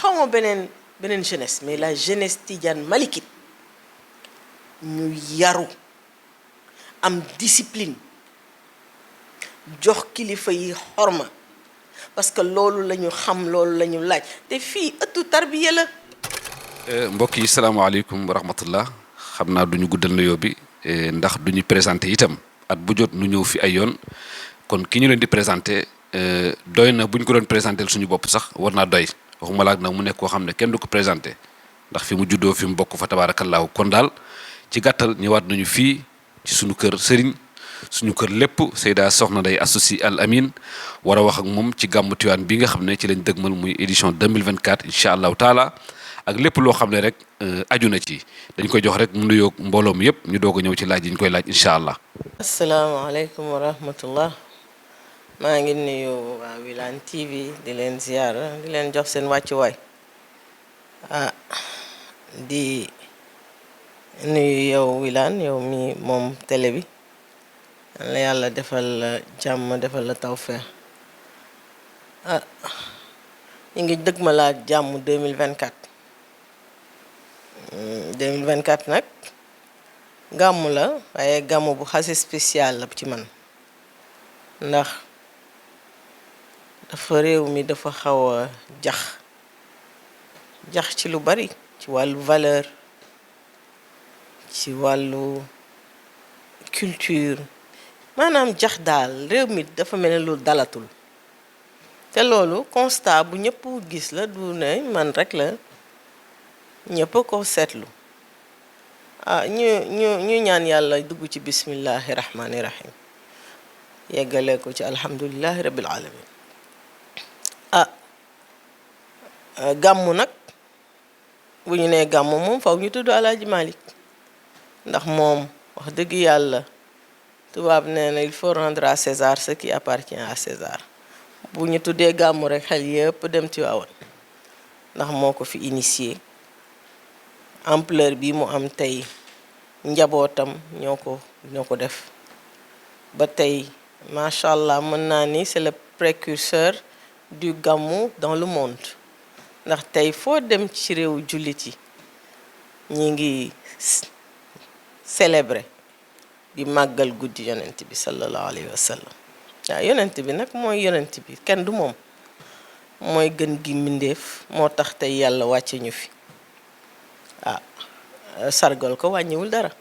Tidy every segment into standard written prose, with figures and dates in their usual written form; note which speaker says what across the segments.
Speaker 1: xawma beneen jeunesse mais la jeunesse tidiane malikite ñu yaru am discipline jox kilifa yi xorma parce que loolu lañu xam loolu lañu laaj te fii ëttu tarbiya la.
Speaker 2: mbokk yi salaamaaleykum wa rahmatullah xam naa duñu guddal nuyoo bi ndax duñu présenté itam at bu jot nu ñëw fi ay yoon kon ki ñu leen di présenté doy na bu ñu ko doon présenté suñu bopp sax war naa doy waxuma laak nag mu nekk koo xam ne kenn du ko présenté ndax fi mu juddoo fi mu bokk fa tabaarakallaahu kon daal ci gàttal ñëwaat nañu fii ci suñu kër sëriñ suñu kër lépp Seyda Soxna Ndeye Astou Sy Al Amine war a wax ak moom ci gàmmu Tiwaawan bi nga xam ne ci lañ dëgmal muy édition 2024 incha allahu taala ak lépp loo xam ne rek aju na ci dañ koy jox rek mu nuyoo mbooloo mi yëpp ñu doog a ñëw ci laaj yi ñu koy laaj incha allah.
Speaker 1: asalaamaaleykum wa rahmatullah maa ngi nuyu waa Wilane TV di leen ziyaara di leen jox seen wàccuwaay di nuyu yow Wilane yow mi moom télé bi la yàlla defal la jàmm defal la tawfeex ñu ngi dëgmalaat jàmm 2024 2024 nag gàmmu la waaye gàmmu bu xase spécial la ci man ndax dafa réew mi dafa xaw a jax ci lu bari ci wàllu valeur ci wàllu culture maanaam jax daal réew mi dafa mel ne lu dalatul te loolu constat bu ñëpp gis la du ne man rek la ñëpp ko seetlu ñu ñaan yàlla dugg ci bismillahi rahmani rahim yeggale ko ci alhamdulillahi rabbil alamin gàmmu nag bu ñu nee gàmmu moom faw ñu tudd Alaaji Malik ndax moom wax dëgg yàlla tubaab nee na il faut rendre à César ce qui appartient à César bu ñu tuddee gàmmu rek xel yëpp dem Tiwaawan ndax moo ko fi initié ampleur bi mu am tey njabootam ñoo ko def ba tey macha allah mën naa ni c'est le précurseur du gàmmu dans le monde ndax tey foo dem ci réew jullit yi ñi ngi célébrer di màggal guddi yonent bi sallallahu alayhi wa sallam waaw yonent bi nag mooy yonent bi kenn du moom mooy gën gi mbindeef moo tax tey yàlla wàcce ñu fi sargal ko wàññiwul dara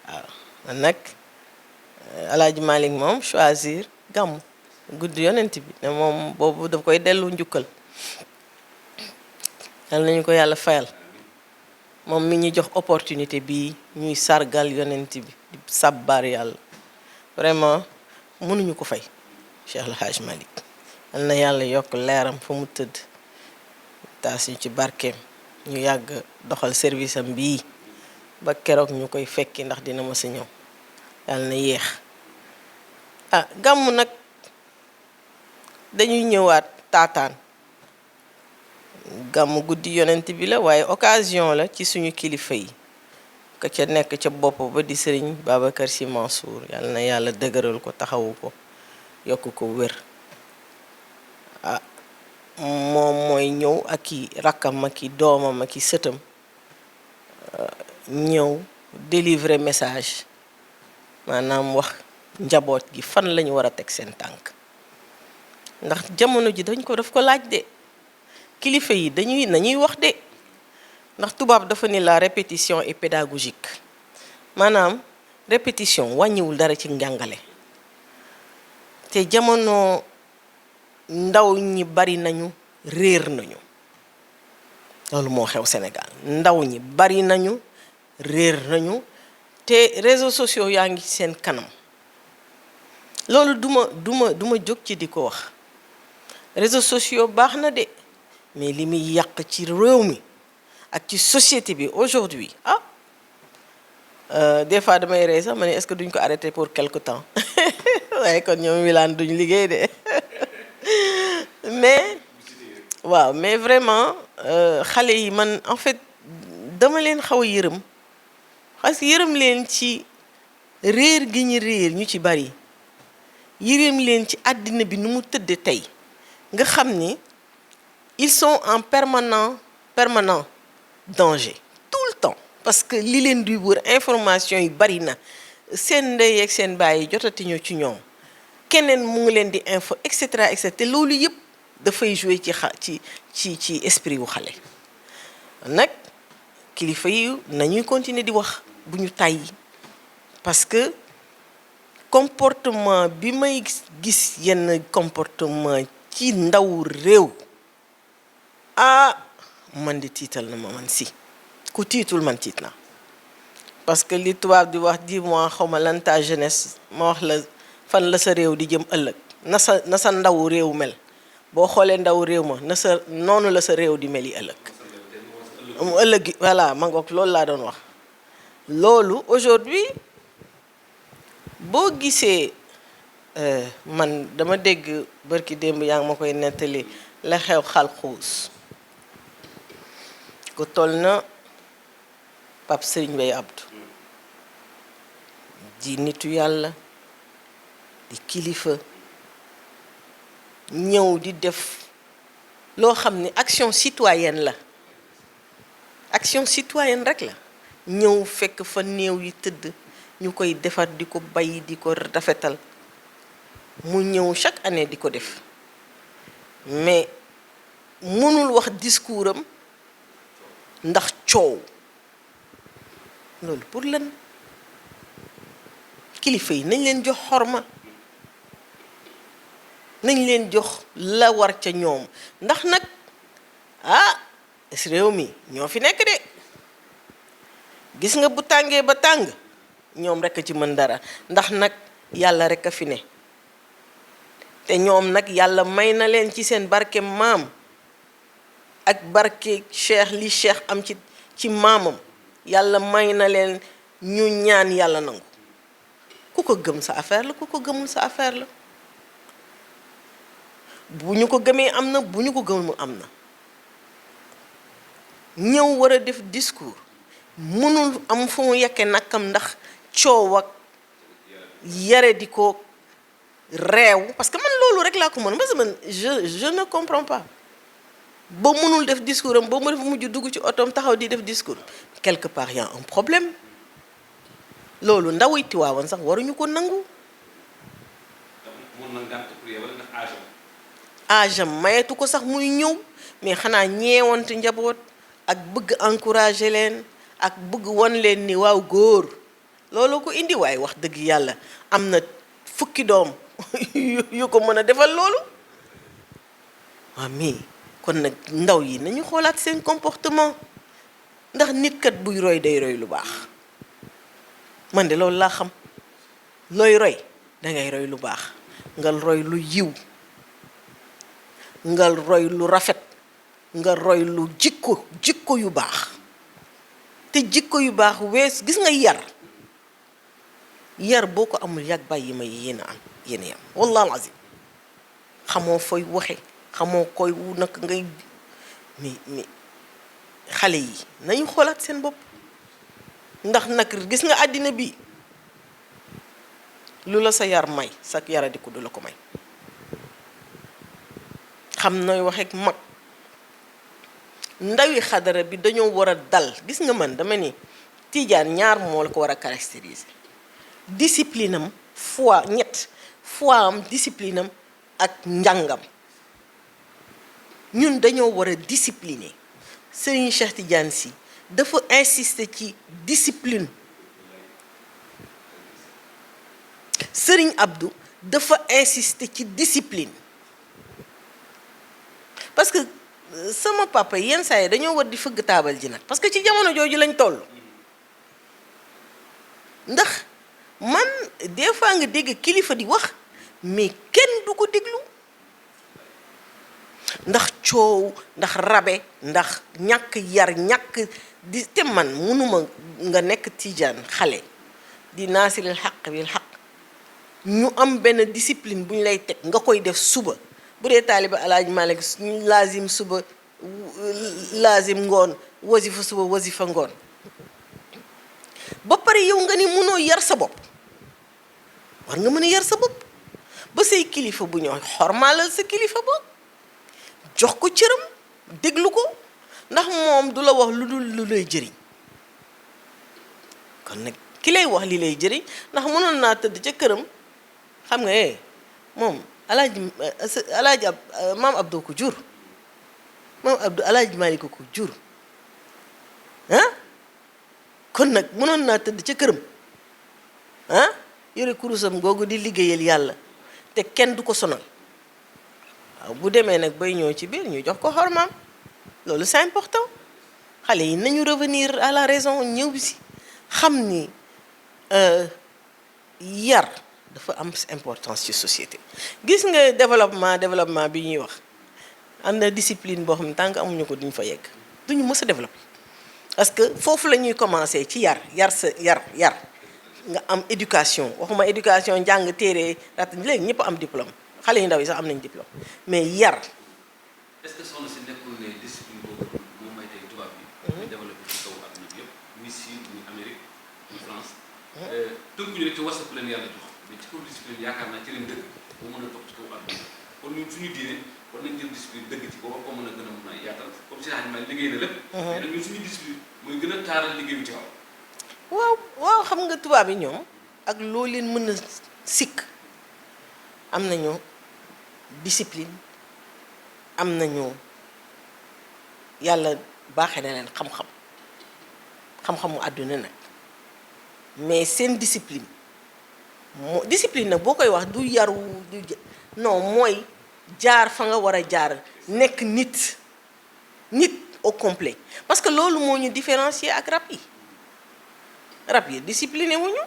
Speaker 1: waaw nag Alaaji Malik moom choisir gàmmu guddi yonent bi ne moom boobu daf koy dellu njukkal yal nañu ko yàlla fayal moom mi ñu jox opportunité bi ñuy sargal yonent bi di sabbaar yàlla vraiment mënuñu ko fay Cheikh El Hadj Malik yal na yàlla yokk leeram fa mu tëdd taas ñu ci barkeem ñu yàgg doxal service am bii ba keroog ñu koy fekki ndax dina mës a ñëw yàlla na yéex gàmmu nag dañuy ñëwaat taataan gàmmu guddi yonent bi la waaye occasion la ci suñu kilifa yi ka ca nekk ca bopp ba di sëriñ Babacar Sy Mansour yàlla na yàlla dëgëral ko taxawu ko yokk ko wér moom mooy ñëw ak i rakkam ak i doomam ak i sëtam ñëw délivrer message maanaam wax njaboot gi fan lañu war a teg seen tànk ndax jamono ji daf ko laaj de kilifa yi nañuy wax de ndax tubaab dafa ni la répétition est pédagogique maanaam répétition wàññiwul dara ci njàngale te jamono ndaw ñi bari nañu réer nañu loolu moo xew Sénégal ndaw ñi bari nañu réer nañu te réseaux sociaux yaa ngi seen kanam loolu duma jóg ci di ko wax réseaux sociaux baax na de mais li muy yàq ci réew mi ak ci société bi aujourd'hui des fois damay rey sax ma ne est-ce que duñ ko arrêter pour quelque temps waaye kon ñoom Wilane duñ liggéey de mais vraiment xale yi man en fait dama leen xaw a yërëm parce que yërëm leen ci réer gi ñu réer ñu ci bari yërëm leen ci àddina bi nu mu tëdde tey nga xam ni ils sont en permanent danger tout le temps parce que li leen di wër information yi bari na seen ndey ak seen baay jotatiñu ci ñoom keneen mu ngi leen di info et cetera te loolu yëpp dafay jouer ci esprit wu xale nag kilifa yi nañuy continuer di wax bu ñu tàyyi parce que comportement bi may gis yenn comportement ci ndaw réew man di tiital na ma man si ku tiitul man tiit na parce que li tubaab di wax dis-moi xawma lan ta jeunesse ma wax la fan la sa réew di jëm ëllëg na sa ndaw réew mel boo xoolee ndaw réew ma noonu la sa réew di mel yi ëllëg gi voilà ma ngoog loolu laa doon wax loolu aujourd'hui boo gisee man dama dégg bërki démb yaa ngi ma koy nettali la xew Xalxuus ko toll na Pape Serigne Mbaye Abdou di nitu yàlla di kilifa ñëw di def loo xam ni action citoyenne la action citoyenne rek la ñëw fekk fa néew yi tëdd ñu koy defar di ko bay di ko rafetal mu ñëw chaque année di ko def mais mënul wax discours am ndax coow loolu pour lan kilifa yi nañ leen jox xorma nañ leen jox la war ca ñoom ndax nag réew mi ñoo fi nekk de gis nga bu tàngee ba tàng ñoom rekk a ci mën dara ndax nag yàlla rekk a fi ne te ñoom nag yàlla may na leen ci seen barke maam ak barke cheikh li cheikh am ci maamam yàlla may na leen ñu ñaan yàlla nangu ku ko gëm sa affaire la ku ko gëmul sa affaire la bu ñu ko gëmee am na bu ñu ko gëmul am na ñëw war a def discours mënul am fu mu yekke nakam ndax coow ak yare di ko réew parce que man loolu rek laa ko mën parce que man je ne comprends pas ba mënul def discours am ba mu def mujj dugg ci otoom taxaw di def discours quelque part y a un problème loolu ndaw yi Tiwaawan sax waruñu ko nangu âge am mayetu ko sax muy ñëw mais xanaa ñeewante njaboot ak bëgg encourager leen ak bëgg won leen ni waaw góor loolu ko indi waaye wax dëgg yàlla am na fukki doom yu ko mën a defal loolu waaw mais kon nag ndaw yi nañu xoolaat seen comportement ndax nit kat buy roy day roy lu baax man de loolu laa xam looy roy dangay roy lu baax nga roy lu yiw nga roy lu rafet nga roy lu jikko yu baax te jikko yu baax wees gis nga yar boo ko amul yàgg bàyyi ma yéen a am yéen yam wallahi alazim xamoo fooy waxe xamoo koy wu nag ngay mi xale yi nañu xoolaat seen bopp ndax nag gis nga àddina bi lu la sa yar may sa yara di ko du la ko may xam nooy waxeek mag ndawi xadara bi dañoo war a dal gis nga man dama ni Tidiane ñaar moo la ko war a caractériser discipline am foi am discipline am ak njàngam ñun dañoo war a discipliner Serigne Cheikh Tidiane Sy dafa insister ci discipline Serigne Abdou dafa insister ci discipline parce que sama papa yenn saa yi dañoo war di fëgg taabal ji nag parce que ci jamono jooju lañ toll ndax man des fois nga dégg kilifa di wax mais kenn du ko déglu ndax coow ndax rabe ndax ñàkk yar ñàkk di te man mënuma nga nekk Tijaan xale di naasilil xaq bil xaq ñu am benn discipline bu ñu lay teg nga koy def suba bu dee taaliba Alaaji Malik laazim suba laazim ngoon wasifa suba wasifa ngoon ba pare yow nga ni mënoo yar sa bopp war nga mën a yar sa bopp ba say kilifa bu ñëw xormaalal sa kilifa bopp jox ko cëram déglu ko ndax moom du la wax lu dul lu lay jëriñ. kon nag ki lay wax li lay jëriñ ndax mënoon naa tëdd ca këram xam nga moom alaaji maam Abdou ko jur maam Abdou alaaji Malick ko jur kon nag mënoon naa tëdd ca këram yore kurusam googu di liggéeyal yàlla te kenn du ko sonal waaw bu demee nag bay ñëw ci biir ñu jox ko xormaam loolu c'est important xale yi nañu revenir à la raison ñëw bi si xam ni yar dafa am importance ci société. gis nga développement bi ñuy wax am na discipline boo xam ne tant que amuñu ko duñ fa yegg duñu mës a développer parce que foofu la ñuy commencer ci yar nga am éducation waxuma éducation njàng téere rat léegi ñëpp am diplôme xale yu ndaw yi sax am nañ diplôme mais yar.
Speaker 2: est-ce que soxna si nekkul ne discipline boobu moom may tey tubaab bi. ñu développé ci kaw àdduna bi yëpp muy Chine muy Amérique muy France. tënkuñu rek ci wasaf leen yàlla jox mais ci kaw discipline yaakaar naa ci leen dëgg boo mën a topp ci kaw àdduna kon ñun suñu diine war nañ jël discipline dëgg ci booba ko mën a gën a mën a yaatal comme si xajma liggéey na lépp. mais nag ñun suñu discipline mooy gën a taaral liggéey bi ci kaw.
Speaker 1: waaw xam nga tubaab yi ñoom ak loo leen mën a sikk am nañu discipline am nañu yàlla baaxee na leen xam-xamu àdduna nag mais seen discipline discipline nag boo koy wax du yaru non mooy jaar fa nga war a jaar nekk nit au complet parce que loolu moo ñu différencier ak rab yi discipliné wuñu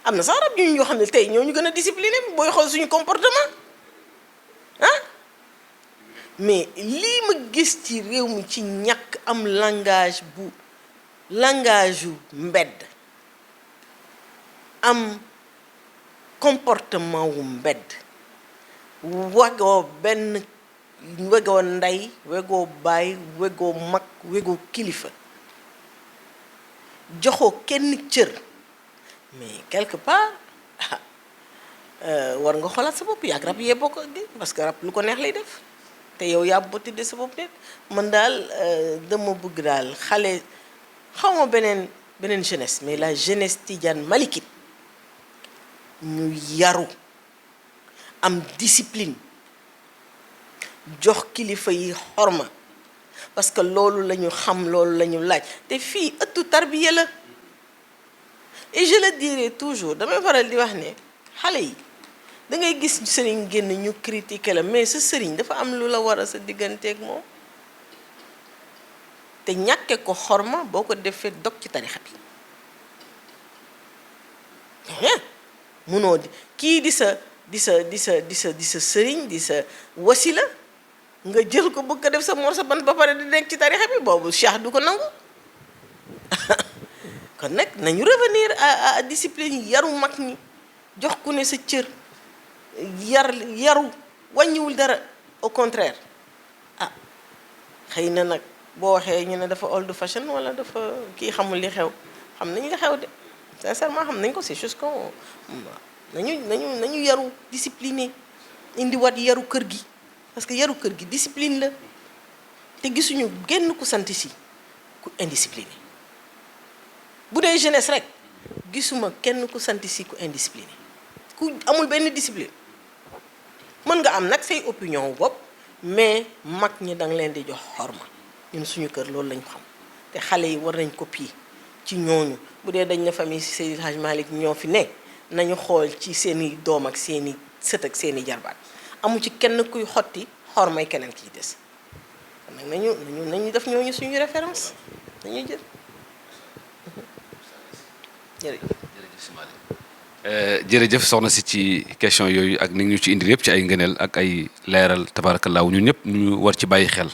Speaker 1: am na sax rab yu ñoo xam ne tey ñoo ñu gën a discipliné booy xool suñu comportement mais lii ma gis ci réew mi ci ñàkk am langage yu mbedd am comportement wu mbedd wegoo ndey wegoo baay wegoo mag wegoo kilifa joxoo kenn cër mais quelque part war nga xoolaat sa bopp yaag rab yee bokk parce que rab lu ko neex lay def te yow yaa ba tudde sa bopp nit man daal dama bëgg daal xale xawma beneen jeunesse mais la jeunesse tidiane malikite ñu yaru am discipline jox kilifa yi xorma parce que loolu la ñu xam loolu la ñu laaj te fii ëttu tarbiya la et je le dirai toujours damay faral di wax ne xale yi da ngay gis sëriñ génn ñu critiquer la mais sa sëriñ dafa am lu la war a sa digganteeg moom te ñàkke ko xorma boo ko defee dog ci tarixa bi munoo di kii di sa sëriñ di sa wasila nga jël ko bëgg ko def sa mor sa bant ba pare di nekk ci tarixa bi boobu cheikh du ko nangu kon nag nañu revenir à discipline yaru mag ñi jox ku ne sa cër yaru wàññiwul dara au contraire xëy na nag boo waxee ñu ne dafa old fashion wala dafa kii xamul li xew xam nañ li xew de sincèrement xam nañ ko c'est juste que nañu yaru discipliné indiwaat yaru kër gi parce que yaru kër gi discipline la te gisuñu genn ku sant si ku indiscipliné bu dee jeunesse rek gisuma kenn ku sant si ku indiscipliné ku amul benn discipline mën nga am nag say opinion wu bopp mais mag ñi danga leen di jox xorma ñun suñu kër loolu lañu xam te xale yi war nañ copier ci ñooñu bu dee dañ na famille Seydi Hadj Malick ñoo fi ne nañu xool ci seeni doom ak seeni sët ak seeni jarbaat amu ci kenn kuy xotti xormay keneen kiy des kon nag nañu def ñooñu suñu référence nañu jël
Speaker 2: jërëjëf soxna si ci question yooyu ak ni ñu ci indi yëpp ci ay ngëneel ak ay leeral tabaarakallaahu ñun ñëpp ñu war ci bàyyi xel